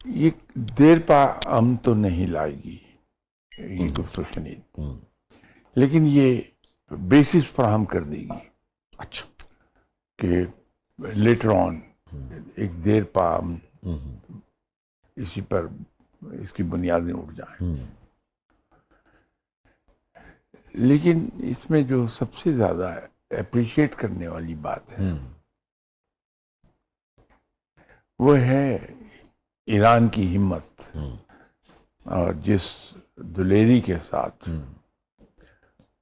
یہ دیر پا ہم تو نہیں لائے گی یہ گفت و شنید، لیکن یہ بیسس فراہم کر دے گی اچھا، کہ لیٹر آن ایک دیر پا ہم اسی پر اس کی بنیادیں اٹھ جائیں. لیکن اس میں جو سب سے زیادہ اپریشیٹ کرنے والی بات ہے وہ ہے ایران کی ہمت، اور جس دلیری کے ساتھ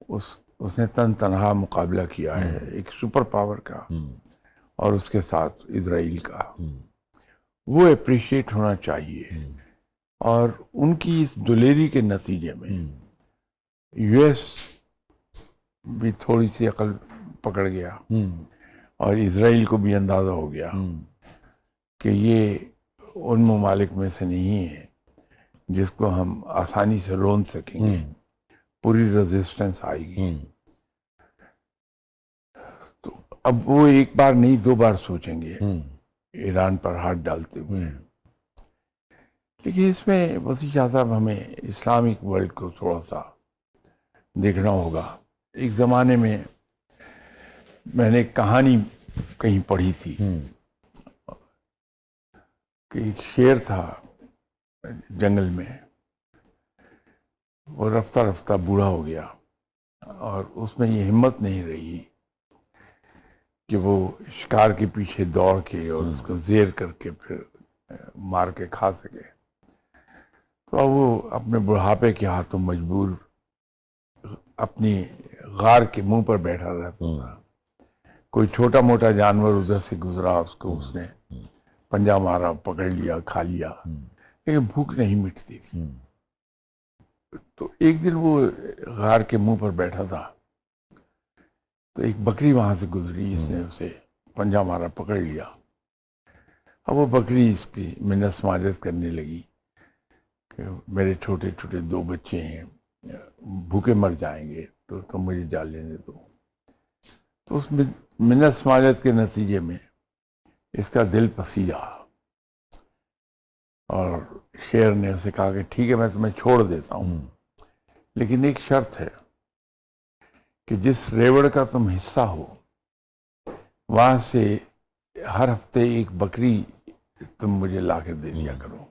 اس نے تن تنہا مقابلہ کیا ہے ایک سپر پاور کا اور اس کے ساتھ اسرائیل کا، وہ اپریشیٹ ہونا چاہیے. اور ان کی اس دلیری کے نتیجے میں یو ایس بھی تھوڑی سی عقل پکڑ گیا اور اسرائیل کو بھی اندازہ ہو گیا کہ یہ ان ممالک میں سے نہیں ہے جس کو ہم آسانی سے رون سکیں گے، پوری ریزسٹنس آئے گی. تو اب وہ ایک بار نہیں 2 بار سوچیں گے ایران پر ہاتھ ڈالتے ہوئے. لیکن اس میں وسیع شاہ صاحب ہمیں اسلامک ورلڈ کو تھوڑا سا دیکھنا ہوگا. ایک زمانے میں میں نے ایک کہانی کہیں پڑھی تھی کہ ایک شیر تھا جنگل میں، وہ رفتہ رفتہ بوڑھا ہو گیا اور اس میں یہ ہمت نہیں رہی کہ وہ شکار کے پیچھے دوڑ کے اور اس کو زیر کر کے پھر مار کے کھا سکے. تو اب وہ اپنے بڑھاپے کے ہاتھوں مجبور اپنی غار کے منہ پر بیٹھا رہتا تھا. کوئی چھوٹا موٹا جانور ادھر سے گزرا، اس کو اس نے پنجہ مارا، پکڑ لیا، کھا لیا، لیکن بھوک نہیں مٹتی تھی. تو ایک دن وہ غار کے منہ پر بیٹھا تھا تو ایک بکری وہاں سے گزری، اس نے اسے پنجہ مارا، پکڑ لیا. اب وہ بکری اس کی منت سماجت کرنے لگی کہ میرے چھوٹے چھوٹے 2 بچے ہیں، بھوکے مر جائیں گے تو تم مجھے جا لینے دو. تو اس منت سماجت کے نتیجے میں اس کا دل پسیجا اور شیر نے اسے کہا کہ ٹھیک ہے میں تمہیں چھوڑ دیتا ہوں، لیکن ایک شرط ہے کہ جس ریوڑ کا تم حصہ ہو وہاں سے ہر ہفتے ایک بکری تم مجھے لا کے دے دیا کرو.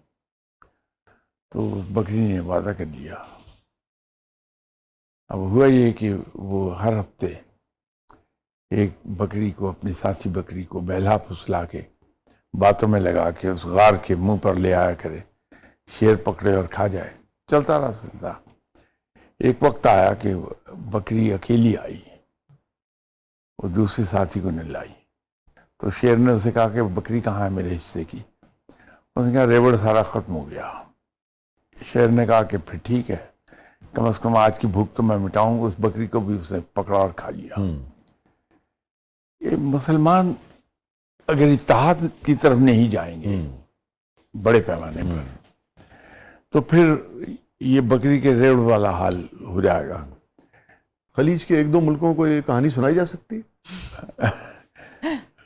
تو اس بکری نے وعدہ کر لیا. اب ہوا یہ کہ وہ ہر ہفتے ایک بکری کو، اپنی ساتھی بکری کو بہلا پھسلا کے باتوں میں لگا کے اس غار کے منہ پر لے آیا کرے، شیر پکڑے اور کھا جائے. چلتا رہا سلسلہ. ایک وقت آیا کہ بکری اکیلی آئی، وہ دوسرے ساتھی کو نہیں لائی. تو شیر نے اسے کہا کہ بکری کہاں ہے میرے حصے کی؟ اس نے کہا ریوڑ سارا ختم ہو گیا. شیر نے کہا کہ پھر ٹھیک ہے، کم از کم آج کی بھوک تو میں مٹاؤں. اس بکری کو بھی اس نے پکڑا اور کھا لیا. یہ مسلمان اگر اتحاد کی طرف نہیں جائیں گے بڑے پیمانے پر تو پھر یہ بکری کے ریوڑ والا حال ہو جائے گا. خلیج کے 1-2 ملکوں کو یہ کہانی سنائی جا سکتی؟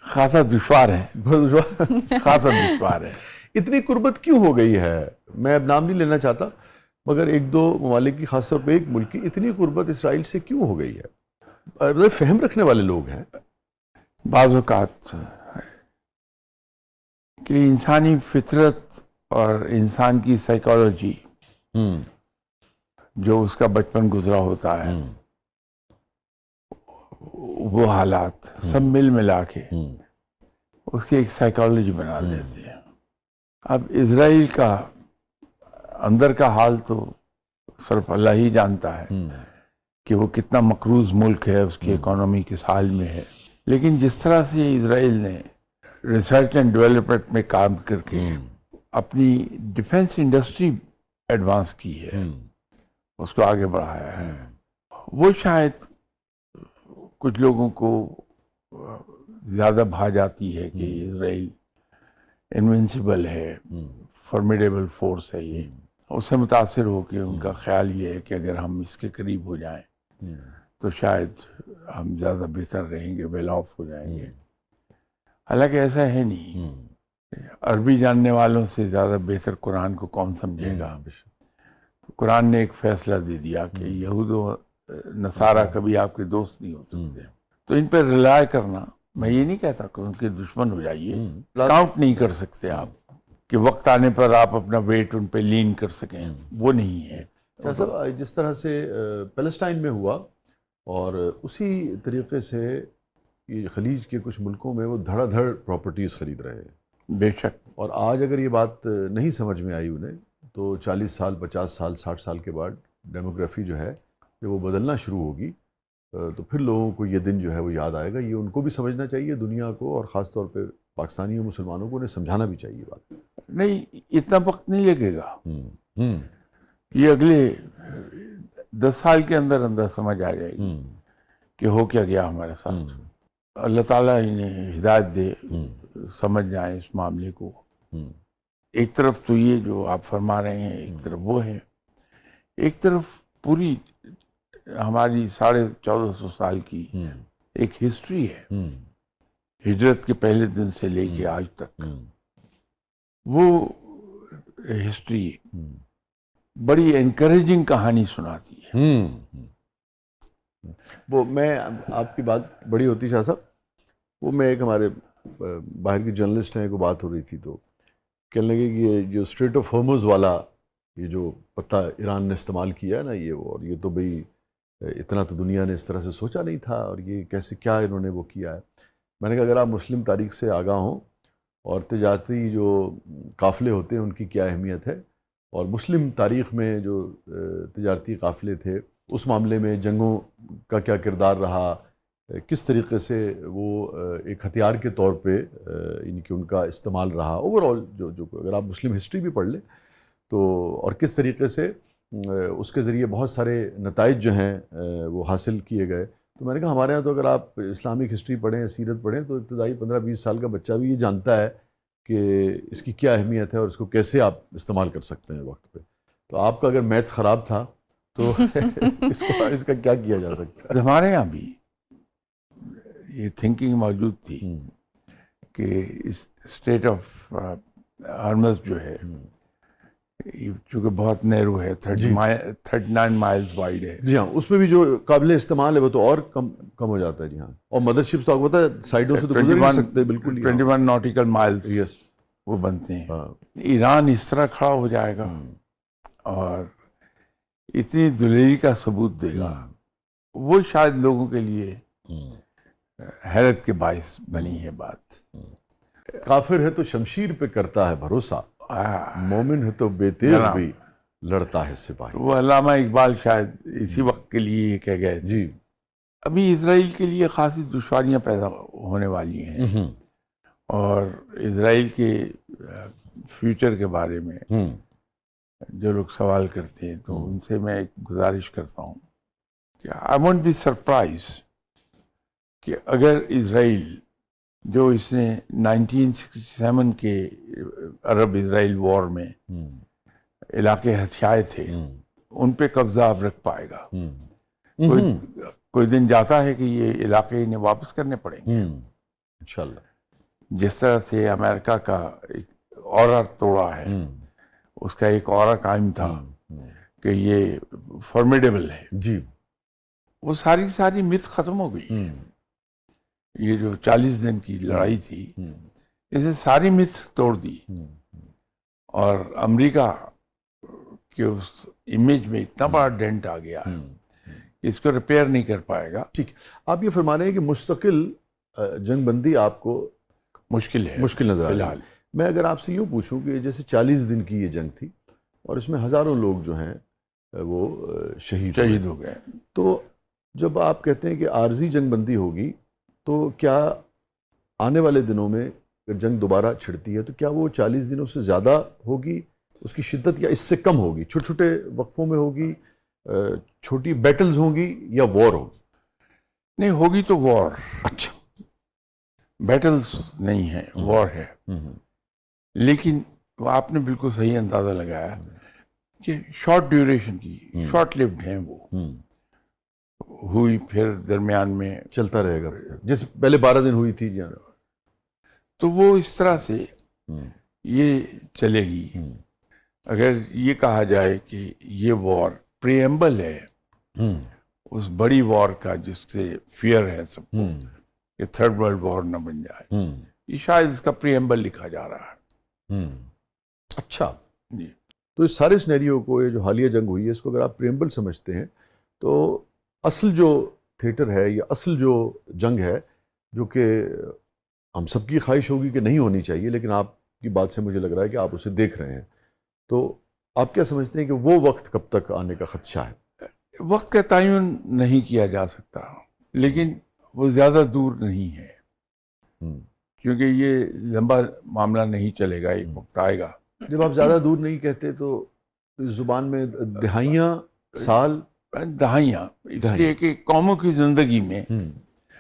خاصا دشوار ہے، خاصا دشوار ہے. اتنی قربت کیوں ہو گئی ہے؟ میں اب نام نہیں لینا چاہتا، مگر 1-2 ممالک کی، خاص طور پہ ایک ملک کی اتنی قربت اسرائیل سے کیوں ہو گئی ہے؟ فہم رکھنے والے لوگ ہیں بعض اوقات کہ انسانی فطرت اور انسان کی سائیکالوجی جو اس کا بچپن گزرا ہوتا ہے، وہ حالات سب مل ملا کے اس کی ایک سائیکالوجی بنا دیتے ہیں. اب اسرائیل کا اندر کا حال تو صرف اللہ ہی جانتا ہے کہ وہ کتنا مقروض ملک ہے، اس کی اکانومی کس حال میں ہے. لیکن جس طرح سے اسرائیل نے ریسرچ اینڈ ڈیولپمنٹ میں کام کر کے اپنی ڈیفنس انڈسٹری ایڈوانس کی ہے، اس کو آگے بڑھایا ہے، وہ شاید کچھ لوگوں کو زیادہ بھا جاتی ہے کہ اسرائیل انوینسیبل ہے، فارمیڈیبل فورس ہے. یہ اس سے متاثر ہو کے ان کا خیال یہ ہے کہ اگر ہم اس کے قریب ہو جائیں تو شاید ہم زیادہ بہتر رہیں گے، ویل آف ہو جائیں گے. حالانکہ ایسا ہے نہیں. عربی جاننے والوں سے زیادہ بہتر قرآن کو کون سمجھے گا. قرآن نے ایک فیصلہ دے دیا کہ یہود و نصارہ کبھی آپ کے دوست نہیں ہو سکتے. تو ان پہ ریلائے کرنا، میں یہ نہیں کہتا کہ ان کے دشمن ہو جائیے، کاؤنٹ نہیں کر سکتے آپ کہ وقت آنے پر آپ اپنا ویٹ ان پہ لین کر سکیں، وہ نہیں ہے. صاحب جس طرح سے پیلسٹائن میں ہوا اور اسی طریقے سے یہ خلیج کے کچھ ملکوں میں وہ دھڑا دھڑ پراپرٹیز خرید رہے ہیں. بے شک. اور آج اگر یہ بات نہیں سمجھ میں آئی انہیں تو 40 سال 50 سال 60 سال کے بعد ڈیموگرافی جو ہے جب وہ بدلنا شروع ہوگی تو پھر لوگوں کو یہ دن جو ہے وہ یاد آئے گا. یہ ان کو بھی سمجھنا چاہیے، دنیا کو، اور خاص طور پہ پاکستانی اور مسلمانوں کو انہیں سمجھانا بھی چاہیے بات. نہیں، اتنا وقت نہیں لگے گا. یہ اگلے 10 سال کے اندر اندر سمجھ آ جائے گی کہ ہو کیا گیا ہمارے ساتھ. اللہ تعالیٰ انہیں ہدایت دے، سمجھ جائیں اس معاملے کو. ایک طرف تو یہ جو آپ فرما رہے ہیں، ایک طرف وہ ہے، ایک طرف پوری ہماری 1450 سال کی ایک ہسٹری ہے، ہجرت کے پہلے دن سے لے کے آج تک. وہ ہسٹری بڑی انکریجنگ کہانی سناتی ہے. وہ میں آپ کی بات بڑی ہوتی شاہ صاحب، وہ میں ایک ہمارے باہر کی جرنلسٹ ہیں، کو بات ہو رہی تھی تو کہنے لگے کہ یہ جو اسٹریٹ آف ہارمز والا یہ جو پتہ ایران نے استعمال کیا ہے نا، یہ وہ، اور یہ تو بھئی اتنا تو دنیا نے اس طرح سے سوچا نہیں تھا، اور یہ کیسے کیا انہوں نے وہ کیا ہے. میں نے کہا اگر آپ مسلم تاریخ سے آگاہ ہوں اور تجارتی جو قافلے ہوتے ہیں ان کی کیا اہمیت ہے، اور مسلم تاریخ میں جو تجارتی قافلے تھے اس معاملے میں جنگوں کا کیا کردار رہا، کس طریقے سے وہ ایک ہتھیار کے طور پہ ان کی ان کا استعمال رہا، اوور آل جو اگر آپ مسلم ہسٹری بھی پڑھ لیں تو، اور کس طریقے سے اس کے ذریعے بہت سارے نتائج جو ہیں وہ حاصل کیے گئے. تو میں نے کہا ہمارے ہاں تو اگر آپ اسلامک ہسٹری پڑھیں، سیرت پڑھیں، تو ابتدائی 15-20 سال کا بچہ بھی یہ جانتا ہے کہ اس کی کیا اہمیت ہے اور اس کو کیسے آپ استعمال کر سکتے ہیں وقت پہ. تو آپ کا اگر میتھس خراب تھا تو اس کا کیا کیا جا سکتا ہے؟ ہمارے یہاں بھی یہ تھنکنگ موجود تھی کہ اس اسٹریٹ آف ہارمز جو ہے، چونکہ بہت نیرو ہے، 39 مائلز وائڈ ہے. جی ہاں، اس میں بھی جو قابل استعمال ہے وہ تو اور کم ہو جاتا ہے. جی ہاں، اور مدر شپس تو آپ کو پتہ ہے سائڈوں سے تو گزر نہیں سکتے بالکل. 21 ناٹیکل مائلز یس وہ بنتے ہیں. ایران اس طرح کھڑا ہو جائے گا اور اتنی دلیری کا ثبوت دے گا، وہ شاید لوگوں کے لیے حیرت کے باعث بنی ہے بات. کافر ہے تو شمشیر پہ کرتا ہے بھروسہ، مومن ہے تو بے تیغ بھی لڑتا ہے سپاہی. وہ علامہ اقبال شاید اسی وقت کے لیے یہ کہہ گئے تھے. جی، ابھی اسرائیل کے لیے خاصی دشواریاں پیدا ہونے والی ہیں، اور اسرائیل کے فیوچر کے بارے میں جو لوگ سوال کرتے ہیں تو ان سے میں ایک گزارش کرتا ہوں کہ آئی وونٹ بی سرپرائز کہ اگر اسرائیل جو اس نے 1967 کے عرب اسرائیل وار میں علاقے ہتھیائے تھے ان پہ قبضہ اب رکھ پائے گا. کوئی دن جاتا ہے کہ یہ علاقے انہیں واپس کرنے پڑیں گے انشاءاللہ. جس طرح سے امریکہ کا ایک اورا توڑا ہے، اس کا ایک اورا قائم تھا کہ یہ فارمیڈیبل ہے. جی، وہ ساری مت ختم ہو گئی. یہ جو 40 دن کی لڑائی تھی اسے ساری مت توڑ دی، اور امریکہ کے اس امیج میں اتنا بڑا ڈینٹ آ گیا اس کو ریپیئر نہیں کر پائے گا. ٹھیک، آپ یہ فرما رہے ہیں کہ مستقل جنگ بندی آپ کو مشکل نظر فی الحال. میں اگر آپ سے یوں پوچھوں کہ جیسے 40 دن کی یہ جنگ تھی اور اس میں ہزاروں لوگ جو ہیں وہ شہید ہو گئے، تو جب آپ کہتے ہیں کہ عارضی جنگ بندی ہوگی تو کیا آنے والے دنوں میں اگر جنگ دوبارہ چھڑتی ہے تو کیا وہ 40 دنوں سے زیادہ ہوگی اس کی شدت، یا اس سے کم ہوگی، چھوٹے چھوٹے وقفوں میں ہوگی، چھوٹی بیٹلز ہوں گی، یا وار ہوگی؟ نہیں ہوگی تو وار. اچھا، بیٹلز نہیں ہے، وار ہے. لیکن آپ نے بالکل صحیح اندازہ لگایا کہ شارٹ ڈیوریشن کی، شارٹ لیوڈ ہیں وہ، ہوئی پھر درمیان میں چلتا رہے گا جیسے پہلے 12 دن ہوئی تھی. تو وہ اس طرح سے یہ چلے گی. اگر یہ کہا جائے کہ یہ وار پریمبل ہے اس بڑی وار کا جس سے فیئر ہے سب کو کہ تھرڈ ورلڈ وار نہ بن جائے, یہ شاید اس کا پریمبل لکھا جا رہا ہے. اچھا جی. تو اس سارے سینیریو کو, یہ جو حالیہ جنگ ہوئی ہے, اس کو اگر آپ پریمبل سمجھتے ہیں تو اصل جو تھیٹر ہے یا اصل جو جنگ ہے, جو کہ ہم سب کی خواہش ہوگی کہ نہیں ہونی چاہیے, لیکن آپ کی بات سے مجھے لگ رہا ہے کہ آپ اسے دیکھ رہے ہیں, تو آپ کیا سمجھتے ہیں کہ وہ وقت کب تک آنے کا خدشہ ہے؟ وقت کا تعین نہیں کیا جا سکتا, لیکن وہ زیادہ دور نہیں ہے, کیونکہ یہ لمبا معاملہ نہیں چلے گا, ایک وقت آئے گا. جب آپ زیادہ دور نہیں کہتے تو اس زبان میں دہائیاں, سال, دہائیاں, اس لیے کہ قوموں کی زندگی میں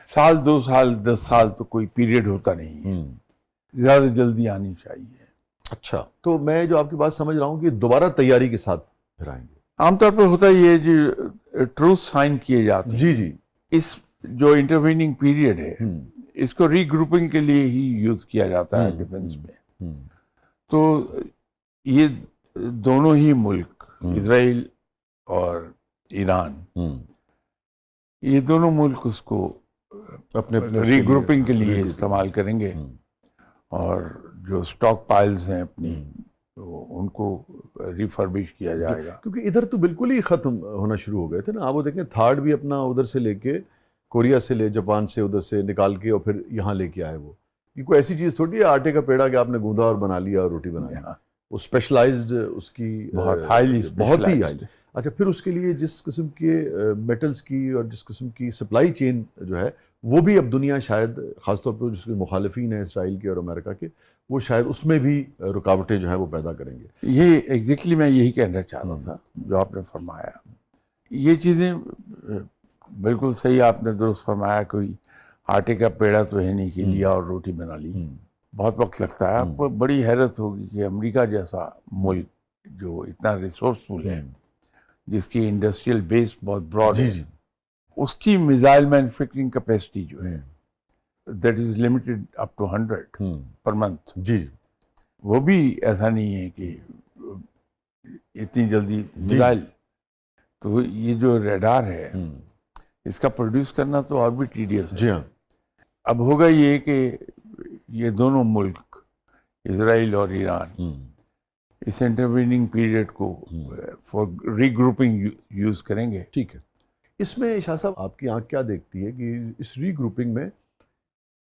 سال 2 سال 10 سال تو کوئی پیریڈ ہوتا نہیں ہے, زیادہ جلدی آنی چاہیے. اچھا, تو میں جو آپ کی بات سمجھ رہا ہوں کہ دوبارہ تیاری کے ساتھ پھر آئیں گے. عام طور پہ ہوتا یہ جو ٹروس سائن کیے جاتے ہیں, جی جی, اس جو انٹرویننگ پیریڈ ہے اس کو ری گروپنگ کے لیے ہی یوز کیا جاتا ہے ڈیفنس میں. تو یہ دونوں ہی ملک, اسرائیل اور ایران, یہ دونوں ملک اس کو اپنے ری گروپنگ کے لیے استعمال کریں گے, اور جو اسٹاک پائلز ہیں اپنی تو ان کو ریفربش کیا جائے گا. کیونکہ ادھر تو بالکل ہی ختم ہونا شروع ہو گئے تھے نا. آپ وہ دیکھیں تھارڈ بھی اپنا ادھر سے لے کے, کوریا سے لے, جاپان سے ادھر سے نکال کے اور پھر یہاں لے کے آئے. وہ یہ کوئی ایسی چیز تھوڑی ہے آٹے کا پیڑا کہ آپ نے گوندا اور بنا لیا اور روٹی بنا لی. وہ اسپیشلائزڈ, اس کی بہت ہائیلی بہت ہی ہائی. اچھا, پھر اس کے لیے جس قسم کے میٹلز کی اور جس قسم کی سپلائی چین جو ہے, وہ بھی اب دنیا شاید خاص طور پہ جس کے مخالفین ہیں اسرائیل کے اور امریکہ کے, وہ شاید اس میں بھی رکاوٹیں جو ہیں وہ پیدا کریں گے. یہ ایگزیکٹلی میں یہی کہنا چاہ رہا تھا جو آپ نے فرمایا. یہ چیزیں بالکل صحیح آپ نے درست فرمایا. کوئی آٹے کا پیڑا تو ہے نہیں کہ لیا اور روٹی بنا لی, بہت وقت لگتا ہے. آپ کو بڑی حیرت ہوگی کہ امریکہ جیسا ملک جو اتنا ریسورسفل ہے, جس کی انڈسٹریل بیس بہت براڈ ہے, اس کی میزائل مینوفیکچرنگ کیپیسٹی جو ہے that is limited up to 100 per month. جی, وہ بھی ایسا نہیں ہے کہ اتنی جلدی میزائل. تو یہ جو ریڈار ہے اس کا پروڈیوس کرنا تو اور بھی ٹیڈیس ہے. جی ہاں. اب ہوگا یہ کہ یہ دونوں ملک اسرائیل اور ایران اس انٹرویننگ پیریڈ کو فار ری گروپنگ یوز کریں گے. ٹھیک ہے. اس میں شاہ صاحب آپ کی آنکھ کیا دیکھتی ہے کہ اس ری گروپنگ میں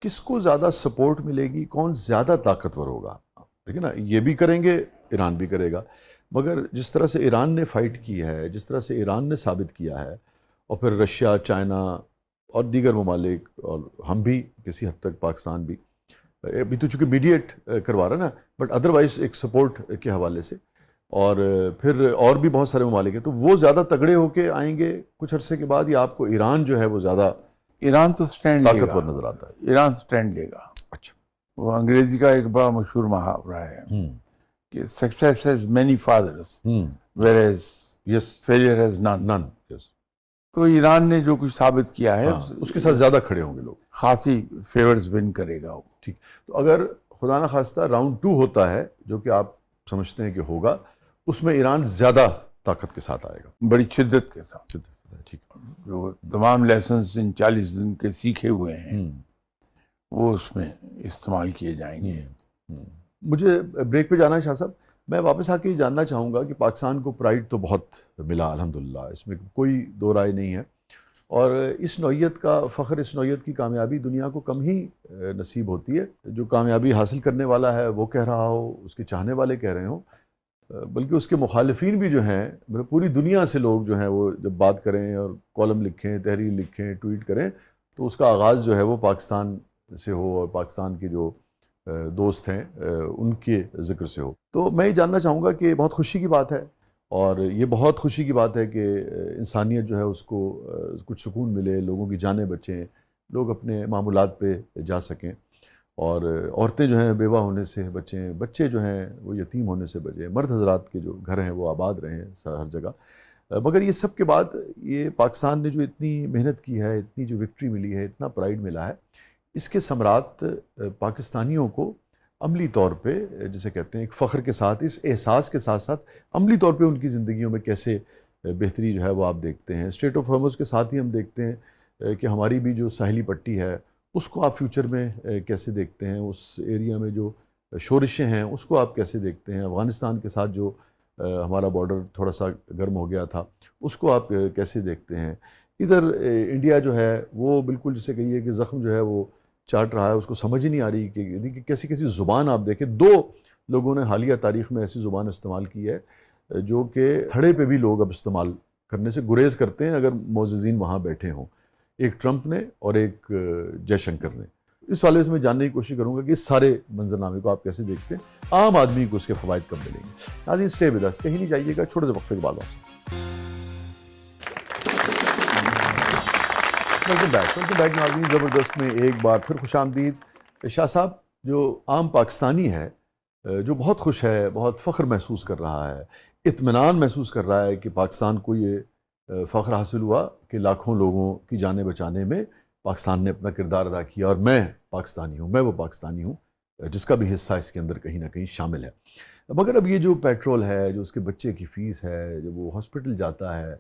کس کو زیادہ سپورٹ ملے گی, کون زیادہ طاقتور ہوگا؟ دیکھیں نا, یہ بھی کریں گے, ایران بھی کرے گا, مگر جس طرح سے ایران نے فائٹ کی ہے, جس طرح سے ایران نے ثابت کیا ہے, اور پھر رشیا, چائنا اور دیگر ممالک, اور ہم بھی کسی حد تک, پاکستان بھی ابھی تو چونکہ میڈیٹ کروا رہا ہے نا, بٹ ادروائز ایک سپورٹ کے حوالے سے, اور پھر اور بھی بہت سارے ممالک ہیں, تو وہ زیادہ تگڑے ہو کے آئیں گے کچھ عرصے کے بعد, یا آپ کو ایران جو ہے وہ زیادہ ایران تو سٹینڈ لے گا, طاقتور نظر آتا ہے؟ ایران سٹینڈ لے گا. اچھا, وہ انگریزی کا ایک بڑا مشہور محاورہ ہے کہ success has many fathers whereas failure has none. تو ایران نے جو کچھ ثابت کیا ہے اس کے ساتھ زیادہ کھڑے ہوں گے لوگ, خاصی فیورز ون کرے گا وہ. ٹھیک. تو اگر خدا نہ خواستہ راؤنڈ 2 ہوتا ہے, جو کہ آپ سمجھتے ہیں کہ ہوگا, اس میں ایران زیادہ طاقت کے ساتھ آئے گا, بڑی شدت کے ساتھ. ٹھیک. جو تمام لیسنس ان 40 دن کے سیکھے ہوئے ہیں وہ اس میں استعمال کیے جائیں گے. مجھے بریک پہ جانا ہے شاہ صاحب. میں واپس آ کے یہ جاننا چاہوں گا کہ پاکستان کو پرائڈ تو بہت ملا الحمدللہ, اس میں کوئی دو رائے نہیں ہے, اور اس نوعیت کا فخر, اس نوعیت کی کامیابی دنیا کو کم ہی نصیب ہوتی ہے. جو کامیابی حاصل کرنے والا ہے وہ کہہ رہا ہو, اس کے چاہنے والے کہہ رہے ہوں, بلکہ اس کے مخالفین بھی جو ہیں, پوری دنیا سے لوگ جو ہیں وہ جب بات کریں اور کالم لکھیں, تحریر لکھیں, ٹویٹ کریں, تو اس کا آغاز جو ہے وہ پاکستان سے ہو, اور پاکستان کے جو دوست ہیں ان کے ذکر سے ہو. تو میں یہ جاننا چاہوں گا کہ بہت خوشی کی بات ہے, اور یہ بہت خوشی کی بات ہے کہ انسانیت جو ہے اس کو کچھ سکون ملے, لوگوں کی جانیں بچیں, لوگ اپنے معمولات پہ جا سکیں, اور عورتیں جو ہیں بیوہ ہونے سے بچیں, بچے جو ہیں وہ یتیم ہونے سے بچیں, مرد حضرات کے جو گھر ہیں وہ آباد رہیں ہر جگہ. مگر یہ سب کے بعد یہ پاکستان نے جو اتنی محنت کی ہے, اتنی جو وکٹری ملی ہے, اتنا پرائڈ ملا ہے, اس کے ثمرات پاکستانیوں کو عملی طور پہ جسے کہتے ہیں ایک فخر کے ساتھ، اس احساس کے ساتھ ساتھ عملی طور پہ ان کی زندگیوں میں کیسے بہتری جو ہے وہ آپ دیکھتے ہیں. اسٹریٹ آف ہارمز کے ساتھ ہی ہم دیکھتے ہیں کہ ہماری بھی جو ساحلی پٹی ہے اس کو آپ فیوچر میں کیسے دیکھتے ہیں، اس ایریا میں جو شورشیں ہیں اس کو آپ کیسے دیکھتے ہیں. افغانستان کے ساتھ جو ہمارا بارڈر تھوڑا سا گرم ہو گیا تھا اس کو آپ کیسے دیکھتے ہیں. ادھر انڈیا جو ہے وہ بالکل جسے کہیے کہ زخم جو ہے وہ چاٹ رہا ہے، اس کو سمجھ ہی نہیں آ رہی کہ کیسی کیسی زبان آپ دیکھیں. 2 لوگوں نے حالیہ تاریخ میں ایسی زبان استعمال کی ہے جو کہ تھڑے پہ بھی لوگ اب استعمال کرنے سے گریز کرتے ہیں اگر معززین وہاں بیٹھے ہوں. ایک ٹرمپ نے اور ایک جے شنکر نے. اس حوالے سے میں جاننے کی کوشش کروں گا کہ اس سارے منظرنامے کو آپ کیسے دیکھتے ہیں، عام آدمی کو اس کے فوائد کب ملیں گے. ناظرین اسٹے ود اس، کہیں نہیں جائیے گا، چھوٹے سے وقفے کے بعد آپ سے. ویلکم بیک ناظرین، زبردست میں ایک بار پھر خوش آمدید. شاہ صاحب جو عام پاکستانی ہے جو بہت خوش ہے، بہت فخر محسوس کر رہا ہے، اطمینان محسوس کر رہا ہے کہ پاکستان کو یہ فخر حاصل ہوا کہ لاکھوں لوگوں کی جانیں بچانے میں پاکستان نے اپنا کردار ادا کیا، اور میں پاکستانی ہوں، میں وہ پاکستانی ہوں جس کا بھی حصہ اس کے اندر کہیں نہ کہیں شامل ہے. مگر اب یہ جو پیٹرول ہے، جو اس کے بچے کی فیس ہے، جب وہ ہاسپٹل جاتا ہے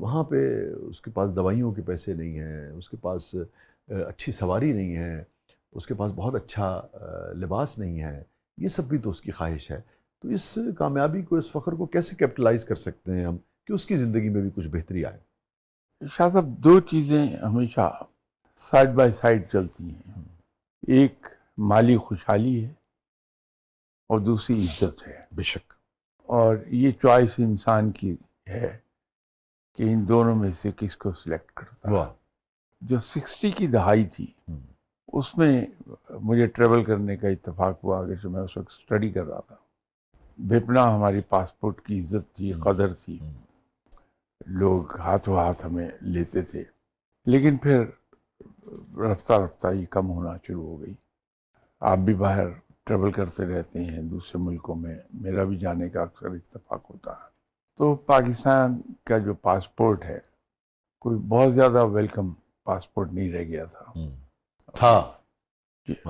وہاں پہ اس کے پاس دوائیوں کے پیسے نہیں ہیں، اس کے پاس اچھی سواری نہیں ہے، اس کے پاس بہت اچھا لباس نہیں ہے، یہ سب بھی تو اس کی خواہش ہے. تو اس کامیابی کو، اس فخر کو کیسے کیپٹلائز کر سکتے ہیں ہم کہ اس کی زندگی میں بھی کچھ بہتری آئے؟ شاہ صاحب 2 چیزیں ہمیشہ سائڈ بائی سائڈ چلتی ہیں. ایک مالی خوشحالی ہے اور دوسری عزت ہے. بے شک. اور یہ چوائس انسان کی ہے کہ ان دونوں میں سے کس کو سلیکٹ کرتا ہے. واہ. جو 60 کی دہائی تھی اس میں مجھے ٹریول کرنے کا اتفاق ہوا کہ میں اس وقت اسٹڈی کر رہا تھا. بھپنا ہماری پاسپورٹ کی عزت تھی، قدر تھی، لوگ ہاتھوں ہاتھ ہمیں لیتے تھے. لیکن پھر رفتہ رفتہ یہ کم ہونا شروع ہو گئی. آپ بھی باہر ٹریول کرتے رہتے ہیں دوسرے ملکوں میں، میرا بھی جانے کا اکثر اتفاق ہوتا ہے. تو پاکستان کا جو پاسپورٹ ہے کوئی بہت زیادہ ویلکم پاسپورٹ نہیں رہ گیا تھا.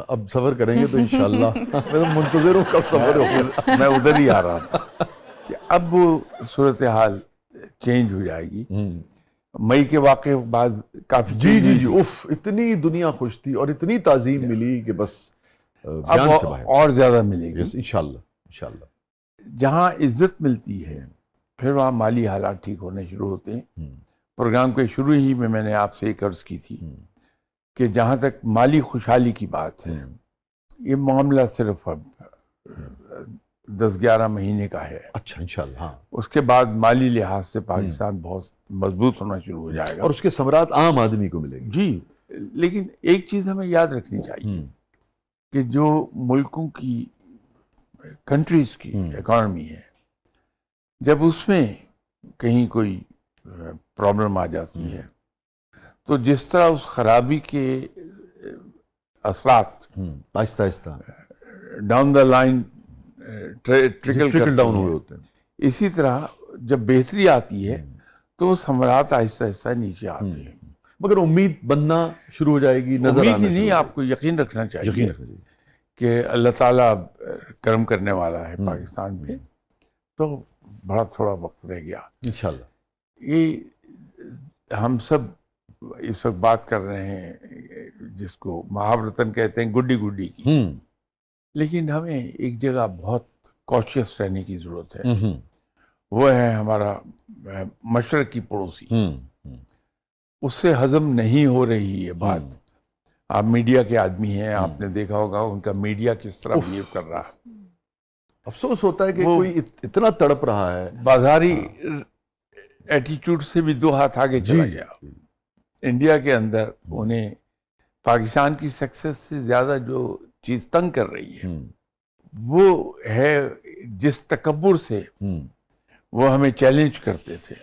اب سفر کریں گے تو انشاءاللہ میں منتظر ہوں کب سفر ہوگا. میں ادھر ہی آ رہا تھا کہ اب وہ صورتحال چینج ہو جائے گی. مئی کے واقعے بعد کافی جی اف اتنی دنیا خوش تھی اور اتنی تعظیم ملی کہ بس بیان سے باہر. اور زیادہ ملے گی انشاءاللہ. جہاں عزت ملتی ہے پھر وہاں مالی حالات ٹھیک ہونے شروع ہوتے ہیں. پروگرام کے شروع ہی میں نے آپ سے ایک عرض کی تھی کہ جہاں تک مالی خوشحالی کی بات ہے یہ معاملہ صرف اب 10-11 مہینے کا ہے. اچھا انشاءاللہ. ہاں. اس کے بعد مالی لحاظ سے پاکستان بہت مضبوط ہونا شروع ہو جائے گا اور اس کے ثمرات عام آدمی کو ملے گی. جی. لیکن ایک چیز ہمیں یاد رکھنی چاہیے کہ جو ملکوں کی کنٹریز کی اکانومی ہے، جب اس میں کہیں کوئی پرابلم آ جاتی ہے تو جس طرح اس خرابی کے اثرات آہستہ آہستہ down the line trickle down ہوئے ہوتے ہیں، اسی طرح جب بہتری آتی ہے تو وہ ثمرات آہستہ آہستہ نیچے آتے ہیں. مگر امید بننا شروع ہو جائے گی، نظر امید ہی نہیں، آپ کو یقین رکھنا چاہیے کہ اللہ تعالیٰ کرم کرنے والا ہے پاکستان پہ. تو بڑا تھوڑا وقت رہ گیا انشاءاللہ. یہ ہم سب اس وقت بات کر رہے ہیں جس کو محاورتاً کہتے ہیں گڈی گڈی کی، لیکن ہمیں ایک جگہ بہت کوشیس رہنے کی ضرورت ہے. وہ ہے ہمارا مشرقی پڑوسی. اس سے ہضم نہیں ہو رہی ہے بات. آپ میڈیا کے آدمی ہیں، آپ نے دیکھا ہوگا ان کا میڈیا کس طرح بہیو کر رہا ہے. افسوس ہوتا ہے کہ کوئی اتنا تڑپ رہا ہے، بازاری ایٹیٹیوڈ سے بھی 2 ہاتھ آگے چلا گیا. انڈیا کے اندر انہیں پاکستان کی سکسیس سے زیادہ جو چیز تنگ کر رہی ہے وہ ہے جس تکبر سے وہ ہمیں چیلنج کرتے تھے.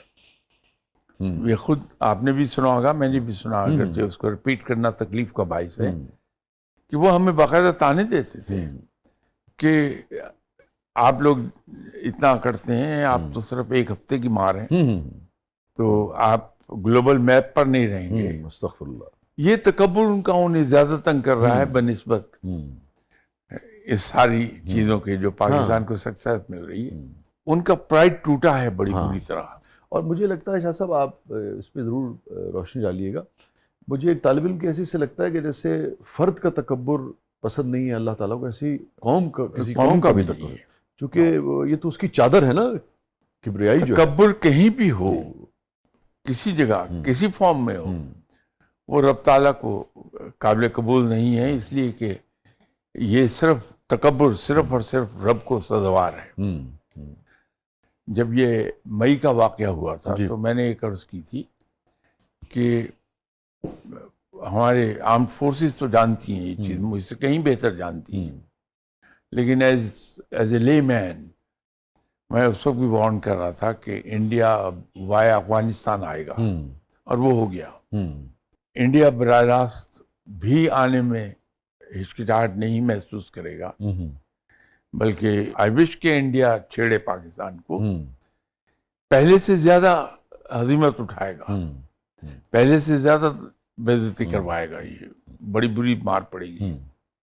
یہ خود آپ نے بھی سنا ہوگا، میں نے بھی سنا، اگرچہ اس کو ریپیٹ کرنا تکلیف کا باعث ہے، کہ وہ ہمیں باقاعدہ تانے دیتے تھے کہ آپ لوگ اتنا کرتے ہیں، آپ تو صرف 1 ہفتے کی مار ہیں، تو آپ گلوبل میپ پر نہیں رہیں گے. استغفر اللہ. یہ تکبر ان کا انہیں زیادہ تنگ کر رہا ہے بنسبت اس ساری چیزوں کے جو پاکستان کو سکسیس مل رہی ہے ان کا پرائڈ ٹوٹا ہے بڑی بری طرح. اور مجھے لگتا ہے شاہ صاحب آپ اس پہ ضرور روشنی ڈالیے گا. مجھے ایک طالب علم کی حیثیت سے لگتا ہے کہ جیسے فرد کا تکبر پسند نہیں ہے اللہ تعالیٰ کو، ایسی قوم کا کسی قوم کا بھی تکبر، چونکہ یہ تو اس کی چادر ہے نا کبریائی جو ہے. تکبر کہیں بھی ہو، کسی جگہ کسی فارم میں ہو، وہ رب تعالیٰ کو قابل قبول نہیں ہے، اس لیے کہ یہ صرف تکبر صرف اور صرف رب کو سزاوار ہے. جب یہ مئی کا واقعہ ہوا تھا تو میں نے ایک عرض کی تھی کہ ہمارے آرمڈ فورسز تو جانتی ہیں یہ چیز، مجھ سے کہیں بہتر جانتی ہیں، لیکن ایز اے لے مین میں اس وقت بھی وارن کر رہا تھا کہ انڈیا وایا افغانستان آئے گا، اور وہ ہو گیا. انڈیا براہ راست بھی آنے میں ہچکچاہٹ نہیں محسوس کرے گا، بلکہ آئی وش کہ انڈیا چھیڑے پاکستان کو، پہلے سے زیادہ ہزیمت اٹھائے گا، پہلے سے زیادہ بے عزتی کروائے گا، یہ بڑی بری مار پڑے گی.